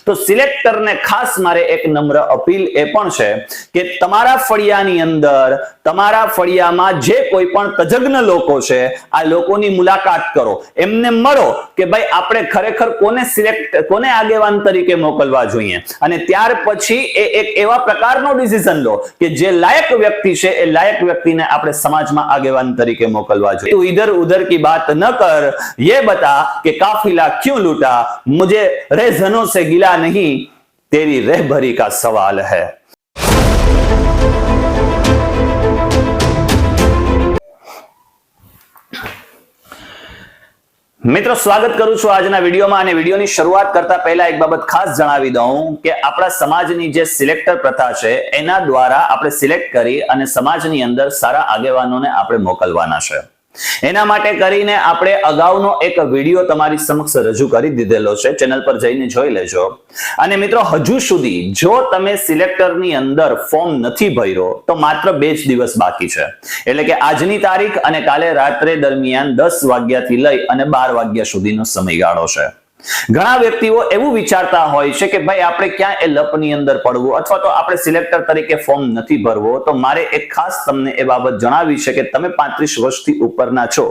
તો સિલેક્ટરને ખાસ મારે એક નમ્ર અપીલ એ પણ છે કે તમારા ફળિયાની અંદર, તમારા ફળિયામાં જે કોઈ પણ તજજ્ઞ લોકો છે, આ લોકોની મુલાકાત કરો, એમને મળો કે ભાઈ આપણે ખરેખર કોને આગેવાન તરીકે મોકલવા જોઈએ, અને ત્યાર પછી એક એવા પ્રકારનો ડિસિઝન લો કે જે લાયક વ્યક્તિ છે એ લાયક વ્યક્તિને આપણે સમાજમાં આગેવાન તરીકે મોકલવા જોઈએ। તું इधर उधर की बात न कर, ये बता कि काफिला क्यों लूटा, मुझे रहजनों से गिला नहीं, तेरी रहबरी का सवाल है। મિત્રો સ્વાગત કરું છું આજના વિડીયોમાં, અને વિડીયોની શરૂઆત કરતા પહેલા એક બાબત ખાસ જણાવી દઉં કે આપણા સમાજની જે સિલેક્ટર પ્રથા છે એના દ્વારા આપણે સિલેક્ટ કરી અને સમાજની અંદર સારા આગેવાનોને આપણે મોકલવાના છે। એના માટે કરીને આપણે અગાઉનો એક વિડીયો તમારી સમક્ષ રજૂ કરી દીધેલો છે, ચેનલ પર જઈને જોઈ લેજો। અને મિત્રો હજુ સુધી જો તમે સિલેક્ટરની અંદર ફોર્મ નથી ભર્યો તો માત્ર 2 જ દિવસ બાકી છે, એટલે કે આજની તારીખ અને કાલે રાત્રે દરમિયાન 10 વાગ્યાથી લઈ અને 12 વાગ્યા સુધીનો સમયગાળો છે। ઘણા વ્યક્તિઓ એવું વિચારતા હોય છે કે ભાઈ આપણે ક્યાં એ લપની અંદર પડવું, અથવા તો આપણે સિલેક્ટર તરીકે ફોર્મ નથી ભરવો, તો મારે એક ખાસ તમને એ બાબત જણાવી છે કે તમે 35 વર્ષથી ઉપરના છો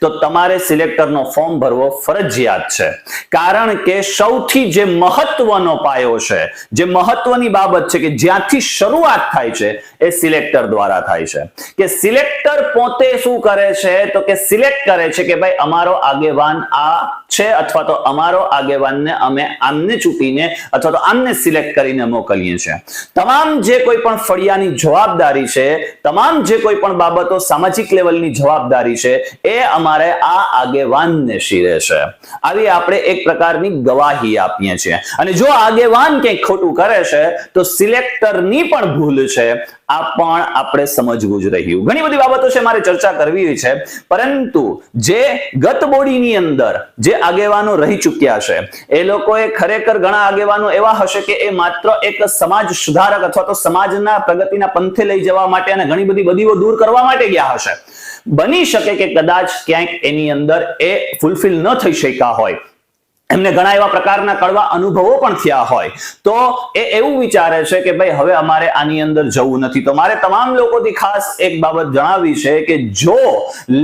તો તમારે સિલેક્ટરનો ફોર્મ ભરવો ફરજિયાત છે, કારણ કે સૌથી જે મહત્વનો પાયો છે, જે મહત્વની બાબત છે કે જ્યાંથી શરૂઆત થાય છે એ સિલેક્ટર દ્વારા થાય છે। કે સિલેક્ટર પોતે શું કરે છે તો કે સિલેક્ટ કરે છે કે ભાઈ અમારો આગેવાન આ છે, અથવા તો અમારો આગેવાનને અમે આમને ચૂંટીને અથવા તો આમને સિલેક્ટ કરીને મોકલીએ છીએ। તમામ જે કોઈ પણ ફળિયાની જવાબદારી છે, તમામ જે કોઈ પણ બાબતો સામાજિક લેવલની જવાબદારી છે એ અમારે આ આગેવાનને શીરે છે। આવી આપણે એક પ્રકારની ગવાહી આપીએ છીએ, અને જો આગેવાન કંઈક ખોટું કરે છે તો સિલેક્ટરની પણ ભૂલ છે, આ પણ આપણે સમજવું જ રહ્યું। ઘણી બધી બાબતો છે મારે ચર્ચા કરવી છે, પરંતુ જે ગત બોડીની અંદર જે આગેવાનો રહી ચૂક્યા છે એ લોકોએ ખરેખર ઘણા આગેવાનો એવા હશે કે એ માત્ર એક સમાજ સુધારક અથવા તો સમાજના પ્રગતિના પંથે લઈ જવા માટે અને ઘણી બધી બદીઓ દૂર કરવા માટે ગયા હશે। બની શકે કે કદાચ ક્યાંક એની અંદર એ ફૂલફિલ ન થઈ શક્યા હોય, એમને ઘણા એવા પ્રકારના કડવા અનુભવો પણ થયા હોય, તો એ એવું વિચારે છે કે ભાઈ હવે અમારે આની અંદર જવું નથી। તો મારે તમામ લોકોથી ખાસ એક બાબત જણાવી છે કે જો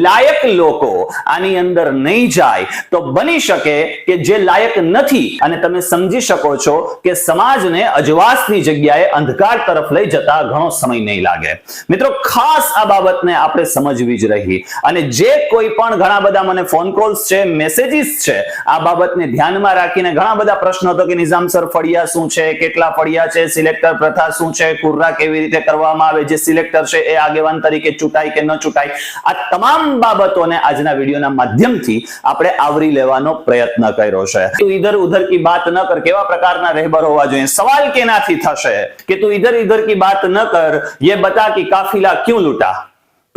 લાયક લોકો આની અંદર નહીં જાય તો બની શકે કે જે લાયક નથી, અને તમે સમજી શકો છો કે સમાજને અજવાસની જગ્યાએ અંધકાર તરફ લઈ જતા ઘણો સમય નહીં લાગે। મિત્રો ખાસ આ બાબતને આપણે સમજવી જ રહી, અને જે કોઈ પણ ઘણા બધા મને ફોન કોલ્સ છે, મેસેજીસ છે, આ બાબતને ધ્યાનમાં રાખીને ઘણા બધા પ્રશ્નો હતો કે નિઝામ સર ફળિયા શું છે, કેટલા ફળિયા છે, સિલેક્ટર પ્રથા શું છે, કુર્રા કેવી રીતે કરવામાં આવે, જે સિલેક્ટર છે એ આગેવાન તરીકે ચૂંટાય કે ન ચૂંટાય, આ તમામ બાબતોને આજના વિડીયોના માધ્યમથી આપણે આવરી લેવાનો પ્રયત્ન કર્યો છે। તું ઇધર ઉધર કી બાત ન કર, કેવા પ્રકારના રહેબર હોવા જોઈએ, સવાલ કેનાથી થશે કે તું ઇધર ઉધર કી બાત ન કર, ये बता कि काफिला क्यों लूटा।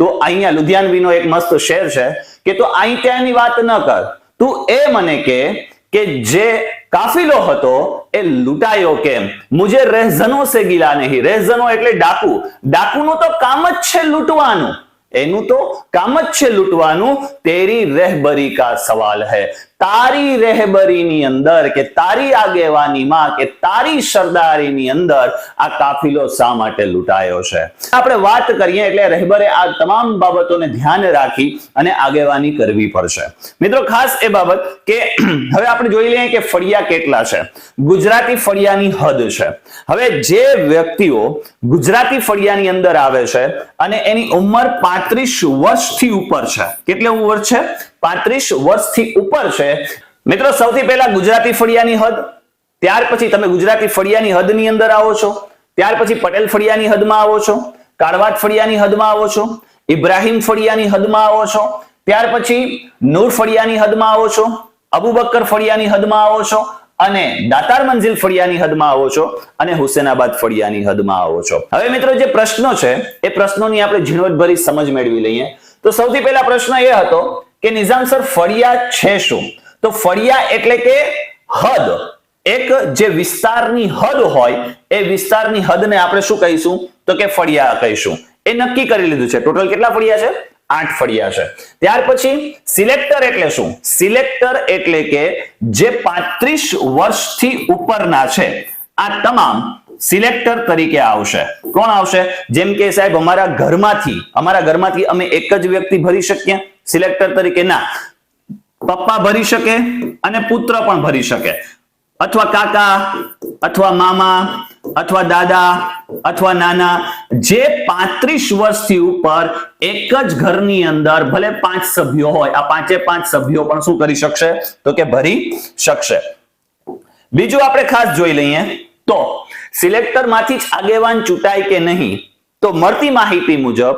તો અહીંયા લુધિયાનવીનો એક મસ્ત શેર છે કે તું અહીં ત્યાંની વાત ન કર, તું એ મને કે જે કાફિલો હતો એ લૂંટાયો કેમ, મુજે રહેઝનો સે ગિલા નહીં। રહેઝનો એટલે ડાકુ, ડાકુનું તો કામ જ છે લૂંટવાનું, એનું તો કામ જ છે લૂંટવાનું। તેરી રહેબરી કા સવાલ હૈ, તારી રહેબરીની અંદર કે તારી આગેવાનીમાં કે તારી સરદારીની અંદર આ કાફિલો શા માટે લૂંટાયો છે, આપણે વાત કરીએ એટલે રહેબરે આ તમામ બાબતોને ધ્યાન રાખી અને આગેવાની કરવી પડશે। મિત્રો ખાસ એ બાબત કે હવે આપણે જોઈ લઈએ કે ફળિયા કેટલા છે। ગુજરાતી ફળિયાની હદ છે। હવે જે વ્યક્તિઓ ગુજરાતી ફળિયાની અંદર આવે છે અને એની ઉંમર 35 વર્ષથી ઉપર છે, કેટલી ઉંમર છે, 35 વર્ષથી ઉપર છે। મિત્રો સૌથી પહેલા ગુજરાતી ફળિયાની હદ, ત્યાર પછી તમે ગુજરાતી ફળિયાની હદની અંદર આવો છો, ત્યાર પછી પટેલ ફળિયાની હદમાં આવો છો, કાળવાટ ફળિયાની હદમાં આવો છો, ઇબ્રાહિમ ફળિયાની હદમાં આવો છો, ત્યાર પછી નૂર ફળિયાની હદમાં આવો છો, અબુબકર ફળિયાની હદમાં આવો છો, અને દાતાર મંજિલ ફળિયાની હદમાં આવો છો, અને હુસેનાબાદ ફળિયાની હદમાં આવો છો। હવે મિત્રો જે પ્રશ્નો છે એ પ્રશ્નોની આપણે ઝીણવટભરી સમજ મેળવી લઈએ। તો સૌથી પહેલા પ્રશ્ન એ હતો કે નિઝામ સર ફળિયા છે શું? તો ફળિયા એટલે કે હદ, એક જે વિસ્તારની હદ હોય એ વિસ્તારની હદને આપણે શું કહીશું તો કે ફળિયા કહીશું। એ નક્કી કરી લીધું છે। ટોટલ કેટલા ફળિયા છે? 8 ફળિયા છે. ત્યાર પછી સિલેક્ટર એટલે શું? સિલેક્ટર એટલે કે જે 35 વર્ષથી ઉપરના છે આ તમામ સિલેક્ટર તરીકે આવશે. કોણ આવશે? જેમ કે સાહેબ અમારા ઘરમાંથી અમે એક જ વ્યક્તિ ભરી શકીએ સિલેક્ટર તરીકે? ના, પપ્પા ભરી શકે અને પુત્ર પણ ભરી શકે, અથવા કાકા અથવા મામા અથવા દાદા અથવા નાના. જે 35 વર્ષથી ઉપર એક જ ઘરની અંદર ભલે 5 સભ્યો હોય, આ 5 સભ્યો પણ શું કરી શકશે? તો કે ભરી શકશે. બીજું આપણે ખાસ જોઈ લઈએ તો સિલેક્ટર માંથી જ આગેવાન ચૂંટાય કે નહીં, તો મળતી માહિતી મુજબ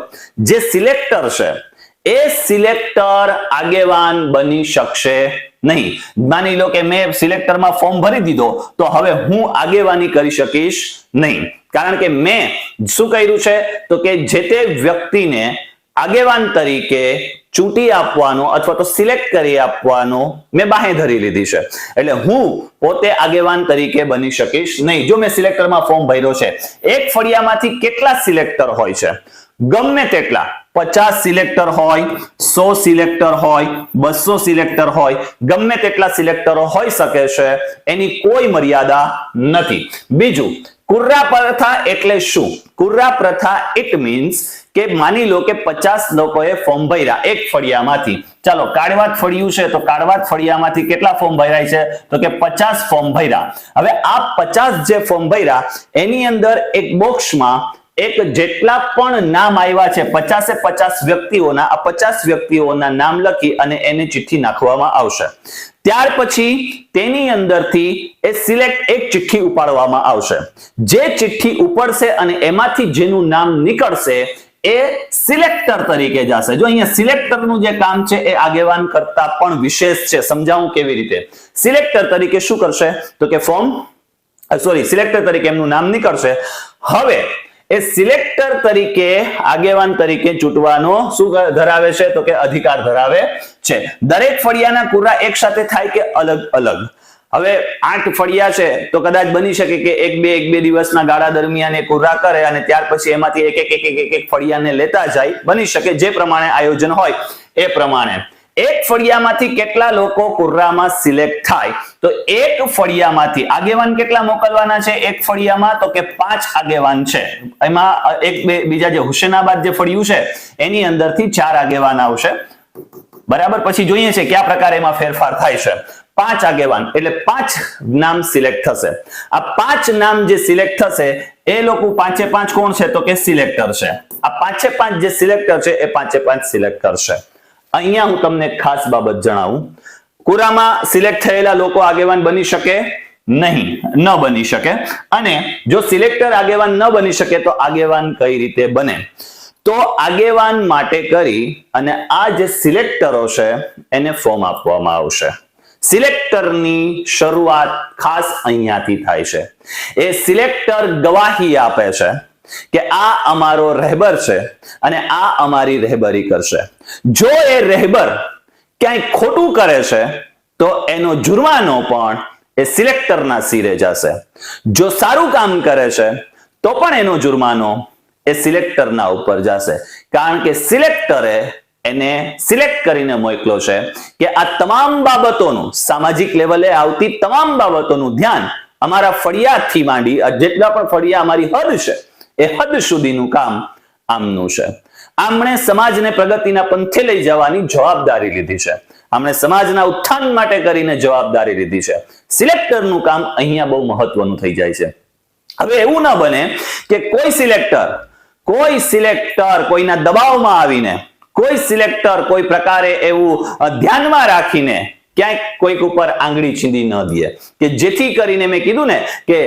જે સિલેક્ટર છે એ સિલેક્ટર આગેવાન બની શકશે નહીં. માની લો કે મેં સિલેક્ટરમાં ફોર્મ ભરી દીધો તો હવે હું આગેવાની કરી શકીશ નહીં, કારણ કે મેં શું કર્યું છે તો કે જે તે વ્યક્તિને આગેવાન તરીકે ચૂંટી આપવાનો અથવા તો સિલેક્ટ કરી આપવાનો મેં બાંહેધરી લીધી છે, એટલે હું પોતે આગેવાન તરીકે બની શકીશ નહીં. જો મેં સિલેક્ટરમાં ફોર્મ ભર્યો છે, એક ફળિયામાંથી કેટલા સિલેક્ટર હોય છે? ગમે તેટલા, 50 સિલેક્ટર હોય, 100 સિલેક્ટર હોય, 200 સિલેક્ટર હોય, ગમે તેટલા સિલેક્ટરો હોઈ શકે છે, એની કોઈ મર્યાદા નથી. બીજું, કુર્રા પ્રથા એટલે શું? કુર્રા પ્રથા ઇટ મીન્સ કે માની લો કે 50 લોકોએ ફોર્મ ભર્યા એક ફળિયામાંથી. ચાલો કાળવાત ફળિયું છે તો કાળવાત ફળિયામાંથી કેટલા ફોર્મ ભરાય છે? તો કે 50 ફોર્મ ભર્યા. હવે આ 50 જે ફોર્મ ભર્યા એની અંદર એક બોક્સમાં એક જેટલા પણ નામ આવ્યા છે 50 વ્યક્તિઓના, આ 50 વ્યક્તિઓના નામ લખી અને એને ચિઠ્ઠી નાખવામાં આવશે. ત્યાર પછી તેની અંદરથી એ સિલેક્ટ એક ચિઠ્ઠી ઉપાડવામાં આવશે. જે ચિઠ્ઠી ઉપડશે અને એમાંથી જેનું નામ નીકળશે એ સિલેક્ટર તરીકે જશે. જો અહીંયા સિલેક્ટરનું જે કામ છે એ આગેવાન કરતા પણ વિશેષ છે. સમજાવું કેવી રીતે? સિલેક્ટર તરીકે શું કરશે તો કે સિલેક્ટર તરીકે એમનું નામ નીકળશે. હવે એ સિલેક્ટર તરીકે આગેવાન તરીકે ચૂંટવાનો શું ધરાવે છે તો કે અધિકાર ધરાવે છે. દરેક ફળિયાના કુર્રા એક સાથે થાય કે અલગ અલગ? હવે 8 ફળિયા છે તો કદાચ બની શકે કે એક બે દિવસના ગાળા દરમિયાન એ કુર્રા કરે અને ત્યાર પછી એમાંથી એક ફળિયાને લેતા જાય, બની શકે. જે પ્રમાણે આયોજન હોય એ પ્રમાણે. એક ફળિયામાંથી કેટલા લોકો કુર્રામાં સિલેક્ટ થાય? તો એક ફળિયામાંથી આગેવાન કેટલા મોકલવાના છે? એક ફળિયામાં તો કે 5 આગેવાન છે. એમાં બીજા જે હુસેનાબાદ જે ફળિયું છે એની અંદરથી 4 આગેવાન આવશે. બરાબર. પછી જોઈએ છે કયા પ્રકારે એમાં ફેરફાર થાય છે. 5 આગેવાન એટલે 5 નામ સિલેક્ટ થશે. આ 5 નામ જે સિલેક્ટ થશે એ લોકો 5 કોણ છે તો કે સિલેક્ટર છે. આ 5 જે સિલેક્ટર છે એ 5 સિલેક્ટ કરશે. અહીંયા હું તમને ખાસ બાબત જણાવું, કુરામાં સિલેક્ટ થયેલા લોકો આગેવાન બની શકે નહીં, ન બની શકે. અને જો સિલેક્ટર આગેવાન ન બની શકે તો આગેવાન કઈ રીતે બને? તો આગેવાન માટે કરી અને આ જે સિલેક્ટરો છે એને ફોર્મ આપવામાં આવશે. સિલેક્ટરની શરૂઆત ખાસ અહીંયાથી થાય છે. એ સિલેક્ટર ગવાહી આપે છે કે આ અમારો રહેબર છે અને આ અમારી રહેબરી કરશે. જો એ રહેબર ક્યાંય ખોટું કરે છે તો એનો જુર્માનો પણ એ સિલેક્ટરના સિરે જશે. જો સારું કામ કરે છે તો પણ એનો જુર્માનો એ સિલેક્ટરના ઉપર જશે, કારણ કે સિલેક્ટરે એને સિલેક્ટ કરીને મોકલ્યો છે કે આ તમામ બાબતોનું, સામાજિક લેવલે આવતી તમામ બાબતોનું ધ્યાન અમારા ફળિયાથી માંડી જેટલા પણ ફળિયા અમારી હદ છે એ હદ સુધીનું કામ આમનું છે. આમણે સમાજને પ્રગતિના પંથે લઈ જવાની જવાબદારી લીધી છે. આમણે સમાજના ઉત્થાન માટે કરીને જવાબદારી લીધી છે. સિલેક્ટરનું કામ અહીંયા બહુ મહત્વનું થઈ જાય છે. હવે એવું ના બને કે કોઈ સિલેક્ટર કોઈના દબાવમાં આવીને, કોઈ સિલેક્ટર કોઈ પ્રકારે એવું ધ્યાનમાં રાખીને ક્યાંક કોઈક ઉપર આંગળી ચીંધી ન દે, કે જેથી કરીને મેં કીધું ને કે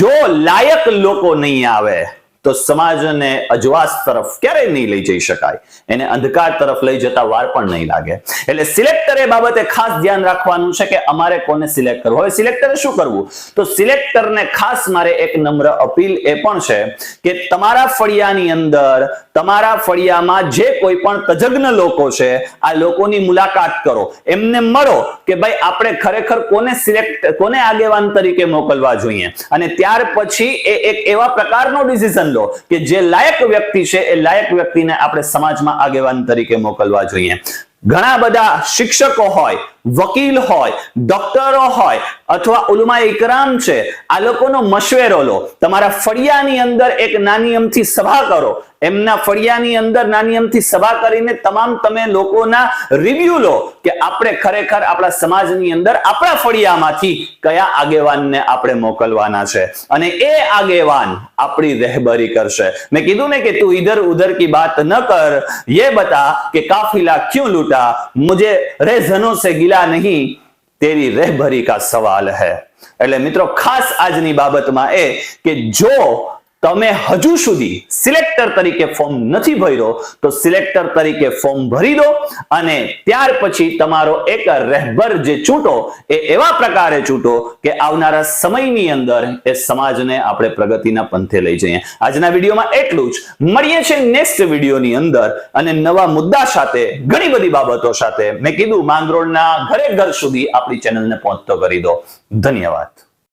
જો લાયક લોકો નહીં આવે તો સમાજને અજવાસ તરફ ક્યારેય નહીં લઈ જઈ શકાય, એને અંધકાર તરફ લઈ જતા વાર પણ નહીં લાગે. એટલે સિલેક્ટરે બાબતે ખાસ ધ્યાન રાખવાનું છે કે અમારે કોને સિલેક્ટ કરવું. હવે સિલેક્ટરે શું કરવું? તો સિલેક્ટરને ખાસ મારે એક નમ્ર અપીલ એ પણ છે કે તમારા ફળિયાની અંદર, તમારા ફળિયામાં જે કોઈ પણ તજજ્ઞ લોકો છે આ લોકોની મુલાકાત કરો, એમને મળો કે ભાઈ આપણે ખરેખર કોને આગેવાન તરીકે મોકલવા જોઈએ, અને ત્યાર પછી એ એક એવા પ્રકારનો ડિસિઝન ડિસિઝન લો કે જે લાયક વ્યક્તિ છે એ લાયક વ્યક્તિને આપણે સમાજમાં આગેવાન તરીકે મોકલવા જોઈએ. ઘણા બધા શિક્ષકો હોય, વકીલ હોય, ડોક્ટરો હોય અથવા ઉલમા ઇકરામ છે, આ લોકોનો મશવરો લો. તમારા ફળિયાની અંદર એક નાની અમથી સભા કરો. એમના ફળિયાની અંદર નાની અમથી સભા કરીને તમે લોકોના રિવ્યુ લો કે આપણે ખરેખર આપણા સમાજની અંદર આપણા ફળિયામાંથી કયા આગેવાનને આપણે મોકલવાના છે અને એ આગેવાન આપણી રહેબરી કરશે. મેં કીધું ને કે તું ઇધર ઉધર કી બાત ન કર, ये बता કે કાફિલા ક્યું લૂટા, મુझे રેઝનો સે ગિલા નહીં, તેરી રહેબરી કા સવાલ है. એટલે મિત્રો ખાસ આજની બાબતમાં એ કે જો તમે હજુ સુધી સિલેક્ટર તરીકે ફોર્મ નથી ભર્યો તો સિલેક્ટર તરીકે ફોર્મ ભરી દો અને ત્યાર પછી તમારો એક રહેબર જે ચૂંટો એ એવા પ્રકારે ચૂંટો કે આવનારા સમયની અંદર એ સમાજને આપણે પ્રગતિના પંથે લઈ જઈએ. આજના વિડીયોમાં એટલું જ. મળીએ છીએ નેક્સ્ટ વિડીયોની અંદર અને નવા મુદ્દા સાથે, ઘણી બધી બાબતો સાથે. મેં કીધું માંગરોળના ઘરે ઘર સુધી આપણી ચેનલને પહોંચતો કરી દો. ધન્યવાદ.